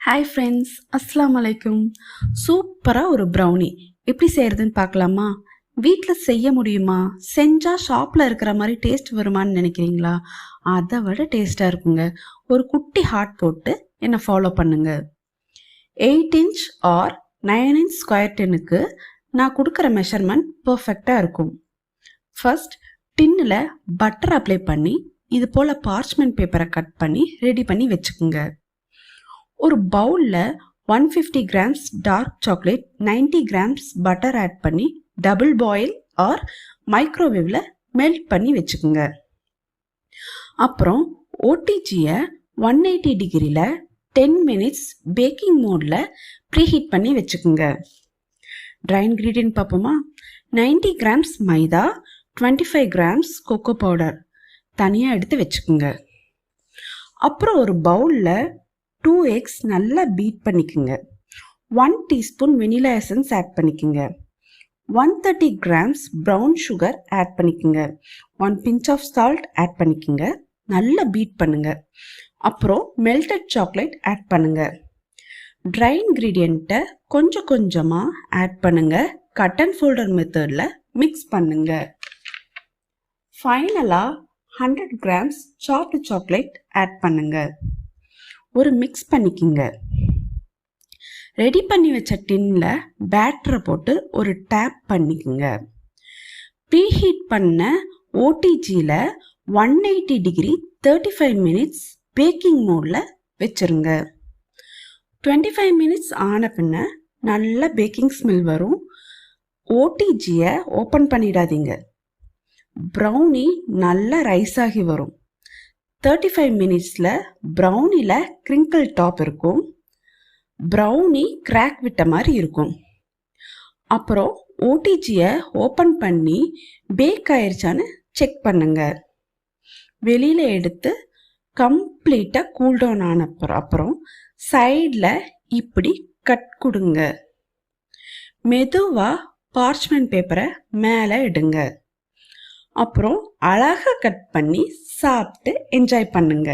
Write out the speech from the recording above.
Hi friends, அஸ்ஸலாமு அலைக்கும். சூப்பராக ஒரு ப்ரௌனி எப்படி செய்கிறதுன்னு பார்க்கலாமா? வீட்டில் செய்ய முடியுமா? செஞ்சால் ஷாப்பில் இருக்கிற மாதிரி டேஸ்ட் வருமானு நினைக்கிறீங்களா? அதை விட டேஸ்ட்டாக இருக்குங்க. ஒரு குட்டி ஹார்ட் போட்டு என்னை ஃபாலோ பண்ணுங்க. 8 இன்ச் ஆர் 9 இன்ச் ஸ்கொயர் டின்னுக்கு நான் கொடுக்குற மெஷர்மெண்ட் பர்ஃபெக்டாக இருக்கும். ஃபர்ஸ்ட் டின்னில் பட்டர் அப்ளை பண்ணி இது போல் பார்ச்மெண்ட் பேப்பரை கட் பண்ணி ரெடி பண்ணி வச்சுக்கோங்க. ஒரு பவுலில் 150 grams dark chocolate, 90 grams butter add பண்ணி டபுள் பாயில் ஆர் மைக்ரோவேவில் மெல்ட் பண்ணி வச்சுக்கோங்க. அப்புறம் ஓடிஜியை 180 டிகிரியில் 10 மினிட்ஸ் பேக்கிங் மோடில் ப்ரீஹீட் பண்ணி வச்சுக்கோங்க. ட்ரை இன்க்ரீடியன்ட் பார்ப்போமா? 90 கிராம்ஸ் மைதா, 25 கிராம்ஸ் கொக்கோ பவுடர் தனியாக எடுத்து வச்சுக்கோங்க. அப்புறம் ஒரு பவுலில் 2 எக்ஸ் நல்லா பீட் பண்ணிக்கோங்க. 1 டீஸ்பூன் வெனிலா எசன்ஸ் ஆட் பண்ணிக்கோங்க. 130 கிராம்ஸ் ப்ரௌன் சுகர் ஆட் பண்ணிக்கோங்க. 1 பிஞ்ச் ஆஃப் சால்ட் ஆட் பண்ணிக்கோங்க. நல்லா பீட் பண்ணுங்க. அப்புறம் மெல்டட் சாக்லேட் ஆட் பண்ணுங்க. ட்ரை இன்க்ரீடியண்ட்டை கொஞ்சம் கொஞ்சமாக ஆட் பண்ணுங்க. கட் அண்ட் ஃபோல்டர் மெத்தடில் மிக்ஸ் பண்ணுங்க. ஃபைனலாக 100 கிராம்ஸ் சாப்டு சாக்லேட் ஆட் பண்ணுங்க. ஒரு மிக்ஸ் பண்ணிக்கிங்க. ரெடி பண்ணி வச்ச டின்னில் பேட்டரை போட்டு ஒரு டேப் பண்ணிக்கோங்க. ப்ரீஹீட் பண்ண ஓடிஜியில் 180 டிகிரி 35 மினிட்ஸ் பேக்கிங் மோடில் வச்சுருங்க. 25 மினிட்ஸ் ஆன பின்ன நல்ல பேக்கிங் ஸ்மெல் வரும். ஓடிஜியை ஓப்பன் பண்ணிடாதீங்க. ப்ரௌனி நல்லா ரைஸ் ஆகி வரும். 35 மினிட்ஸில் ப்ரௌனியில் கிரிங்கிள் டாப் இருக்கும். ப்ரௌனி கிராக் விட்ட மாதிரி இருக்கும். அப்புறம் ஓடிஜியை ஓப்பன் பண்ணி பேக் ஆயிடுச்சான்னு செக் பண்ணுங்க. வெளியில் எடுத்து கம்ப்ளீட்டாக கூல்டவுன் ஆன அப்புறம் சைடில் இப்படி கட் கொடுங்க. மெதுவாக பார்ச்மெண்ட் பேப்பரை மேலே எடுங்க. அப்புறம் அழகாக கட் பண்ணி சாப்பிட்டு என்ஜாய் பண்ணுங்க.